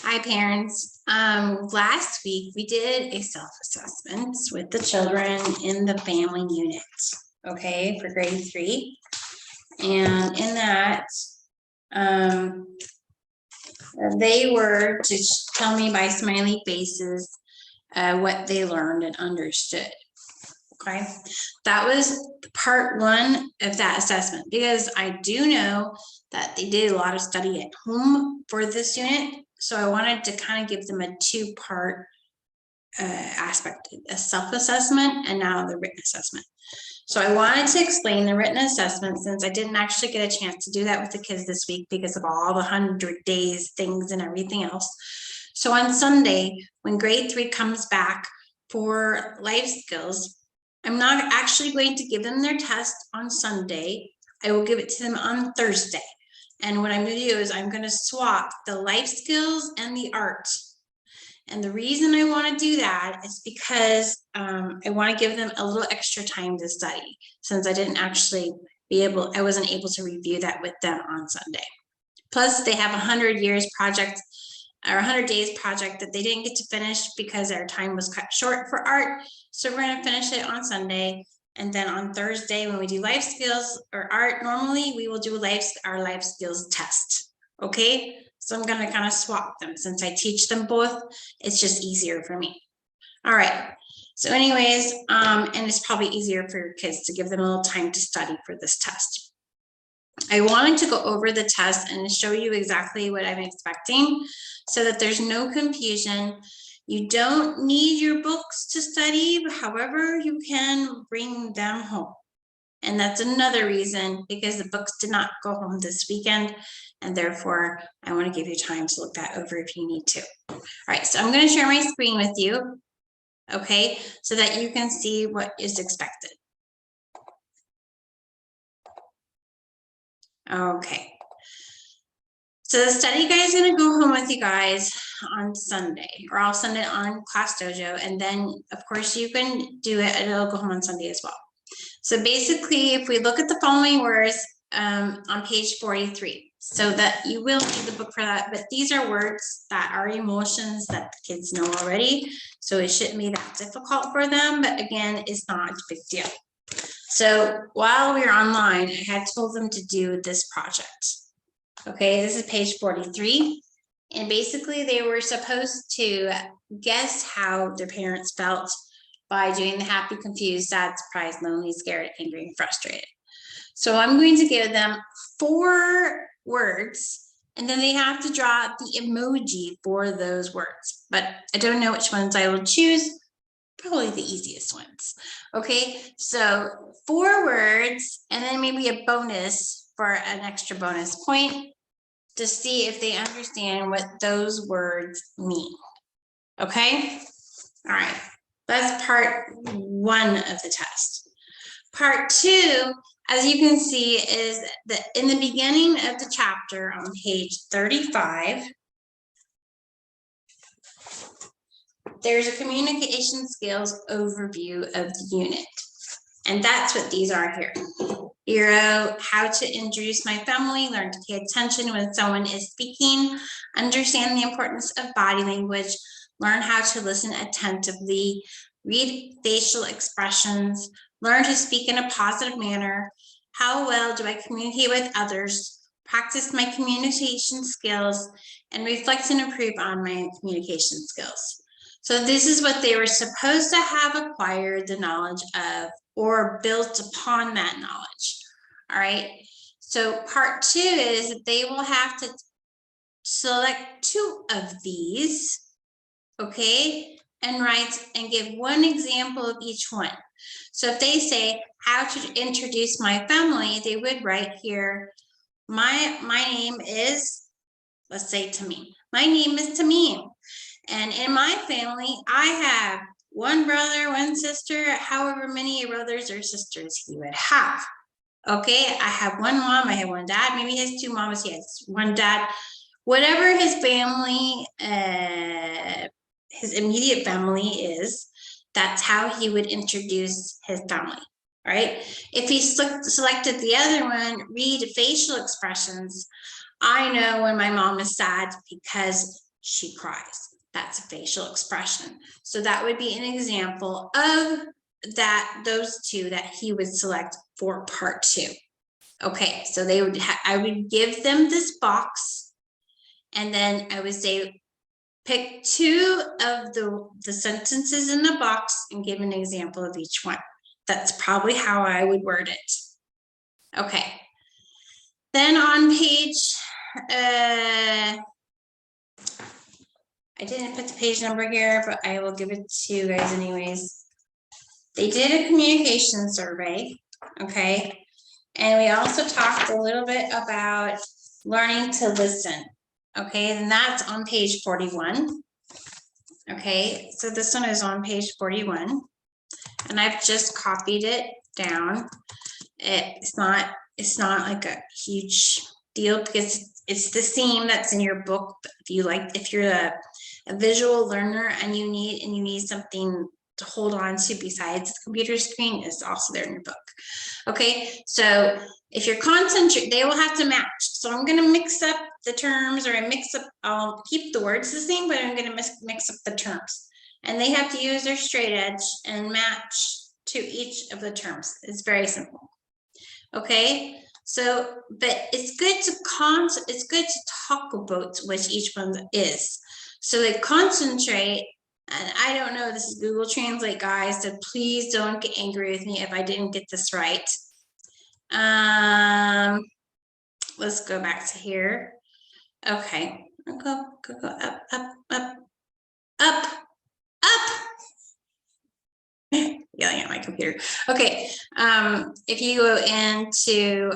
Hi, parents. Last week we did a self-assessment with the children in the family unit, okay, for grade 3. And in that, they were to tell me by smiley faces what they learned and understood. Okay, that was part 1 of that assessment, because I do know that they did a lot of study at home for this unit. So I wanted to kind of give them a 2-part aspect, a self-assessment and now the written assessment. So I wanted to explain the written assessment, since I didn't actually get a chance to do that with the kids this week because of all the 100 days things and everything else. So on Sunday, when grade 3 comes back for life skills, I'm not actually going to give them their test on Sunday. I will give it to them on Thursday. And what I'm going to do is I'm going to swap the life skills and the art. And the reason I want to do that is because I want to give them a little extra time to study, since I didn't actually I wasn't able to review that with them on Sunday. Plus, they have a 100 years project or 100 days project that they didn't get to finish because our time was cut short for art. So we're going to finish it on Sunday. And then on Thursday, when we do life skills or art, normally we will do our life skills test. Okay, so I'm going to kind of swap them, since I teach them both. It's just easier for me. All right. So anyways, and it's probably easier for your kids to give them a little time to study for this test. I wanted to go over the test and show you exactly what I'm expecting, so that there's no confusion. You don't need your books to study, however, you can bring them home. And that's another reason, because the books did not go home this weekend, and therefore I want to give you time to look that over if you need to. All right, so I'm going to share my screen with you, okay, so that you can see what is expected. Okay. So the study guide is going to go home with you guys on Sunday, or I'll send it on Class Dojo, and then of course you can do it, and it'll go home on Sunday as well. So basically, if we look at the following words on page 43, so that you will need the book for that, but these are words that are emotions that the kids know already, so it shouldn't be that difficult for them, but again, it's not a big deal. So while we were online, I had told them to do this project. Okay, this is page 43. And basically they were supposed to guess how their parents felt by doing the happy, confused, sad, surprised, lonely, scared, angry, and frustrated. So I'm going to give them 4 words, and then they have to draw the emoji for those words. But I don't know which ones I will choose. Probably the easiest ones. Okay, so 4 words, and then maybe a bonus for an extra bonus point to see if they understand what those words mean. Okay, all right, that's part 1 of the test. Part 2, as you can see, is that in the beginning of the chapter on page 35, there's a communication skills overview of the unit. And that's what these are here. Hero, how to introduce my family, learn to pay attention when someone is speaking, understand the importance of body language, learn how to listen attentively, read facial expressions, learn to speak in a positive manner, how well do I communicate with others, practice my communication skills, and reflect and improve on my communication skills. So this is what they were supposed to have acquired the knowledge of, or built upon that knowledge. All right. So part 2 is that they will have to select 2 of these, okay, and write and give 1 example of each one. So if they say how to introduce my family, they would write here, my name is, let's say Tamim. My name is Tamim. And in my family, I have 1 brother, 1 sister, however many brothers or sisters he would have. Okay, I have 1 mom, I have 1 dad, maybe he has 2 moms, he has 1 dad. Whatever his family, his immediate family is, that's how he would introduce his family, right? If he selected the other one, read facial expressions, I know when my mom is sad because she cries. That's a facial expression. So that would be an example of those two that he would select for part 2. Okay, so they would I would give them this box, and then I would say, pick 2 of the sentences in the box and give an example of each one. That's probably how I would word it. Okay. Then on page, I didn't put the page number here, but I will give it to you guys anyways. They did a communication survey, okay? And we also talked a little bit about learning to listen, okay? And that's on page 41. Okay, so this one is on page 41, and I've just copied it down. It's not like a huge deal because it's the same that's in your book. But if you're a visual learner and you need something to hold on to besides the computer screen, is also there in your book. Okay, so if you're concentrating, they will have to match. So I'm going to mix up the terms, or I'll keep the words the same, but I'm going to mix up the terms. And they have to use their straight edge and match to each of the terms. It's very simple. Okay, so, but it's good to talk about what each one is. So they concentrate, and I don't know, this is Google Translate, guys, so please don't get angry with me if I didn't get this right. Let's go back to here. Okay, go up, up, up, up, up. Yelling at my computer. Okay, if you go into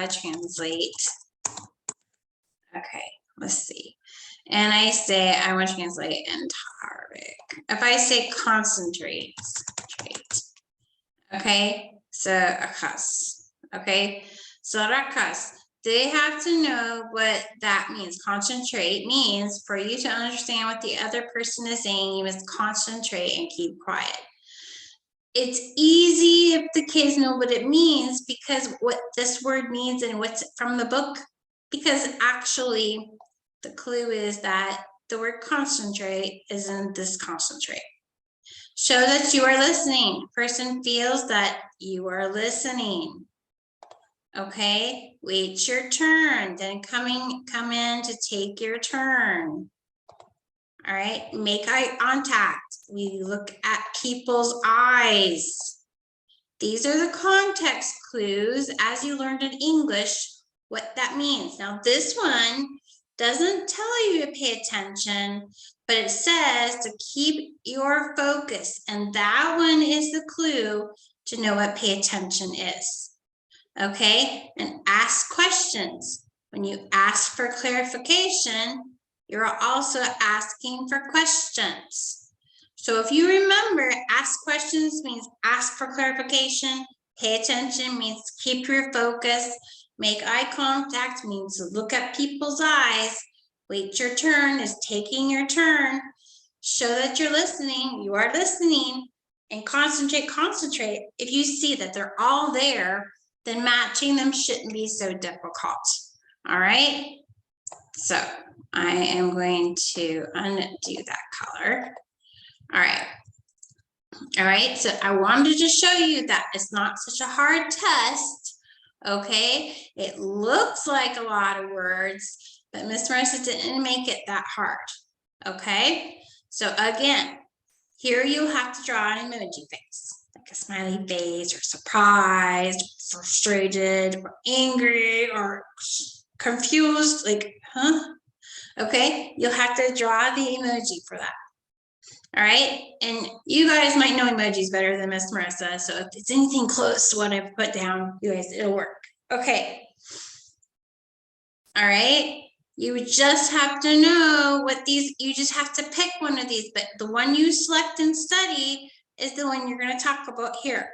translate, okay, let's see. And I say I want to translate in Arabic. If I say concentrate, okay, so akas, okay, so rakas, they have to know what that means. Concentrate means for you to understand what the other person is saying, you must concentrate and keep quiet. It's easy if the kids know what it means, because what this word means and what's from the book, because actually the clue is that the word concentrate isn't this concentrate. Show that you are listening. Person feels that you are listening. Okay, wait your turn, then come in to take your turn. All right, make eye contact. We look at people's eyes. These are the context clues as you learned in English, what that means. Now this one doesn't tell you to pay attention, but it says to keep your focus. And that one is the clue to know what pay attention is. Okay, and ask questions. When you ask for clarification, you're also asking for questions. So if you remember, ask questions means ask for clarification, pay attention means keep your focus, make eye contact means look at people's eyes, wait your turn is taking your turn, show that you're listening, you are listening, and concentrate. If you see that they're all there, then matching them shouldn't be so difficult. All right, so I am going to undo that color. All right, so I wanted to show you that it's not such a hard test. Okay, it looks like a lot of words, but Miss Marissa didn't make it that hard. Okay, so again, here you have to draw an emoji face, like a smiley face, or surprised, frustrated, or angry, or confused, like, huh? Okay, you'll have to draw the emoji for that. All right, and you guys might know emojis better than Miss Marissa, so if it's anything close to what I've put down, you guys, it'll work. Okay. All right, you just have to know what these, you just have to pick one of these, but the one you select and study is the one you're going to talk about here.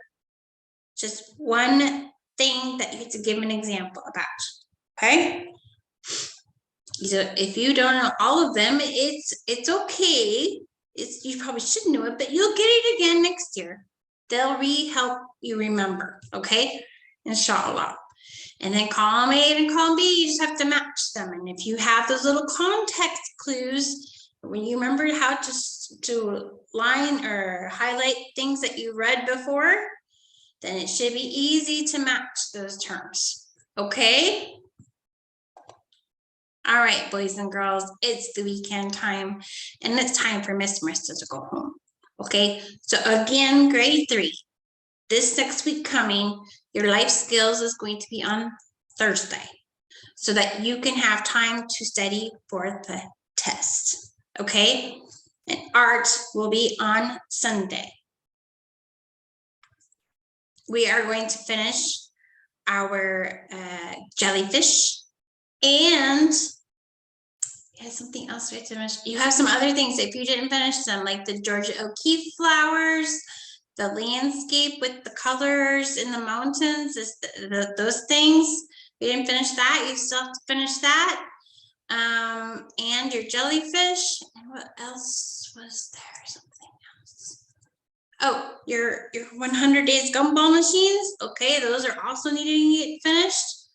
Just one thing that you have to give an example about. Okay. So if you don't know all of them, it's okay. You probably should know it, but you'll get it again next year. They'll help you remember. Okay, inshallah. And then column A and column B, you just have to match them. And if you have those little context clues, When you remember how to line or highlight things that you read before, then it should be easy to match those terms. Okay? All right, boys and girls, it's the weekend time, and it's time for Miss Marissa to go home. Okay, so again, grade 3, this next week coming, your life skills is going to be on Thursday, so that you can have time to study for the test. Okay, and art will be on Sunday. We are going to finish our jellyfish, and you have something else we have to finish. You have some other things if you didn't finish them, like the Georgia O'Keeffe flowers, the landscape with the colors in the mountains, those things. If you didn't finish that, you still have to finish that. And your jellyfish. And what else was there? Something else. Oh, your 100 days gumball machines. Okay, those are also needing to get finished.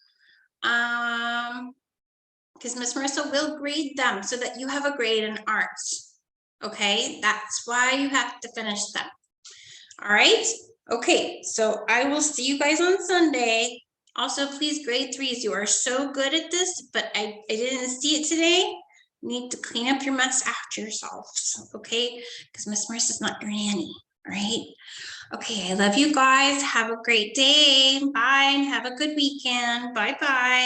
Because Miss Marissa will grade them so that you have a grade in arts. Okay, that's why you have to finish them. All right. Okay, so I will see you guys on Sunday. Also, please, grade 3s, you are so good at this, but I didn't see it today. You need to clean up your mess after yourselves, okay? Because Miss Marissa's not your nanny, all right? Okay, I love you guys. Have a great day. Bye, and have a good weekend. Bye-bye.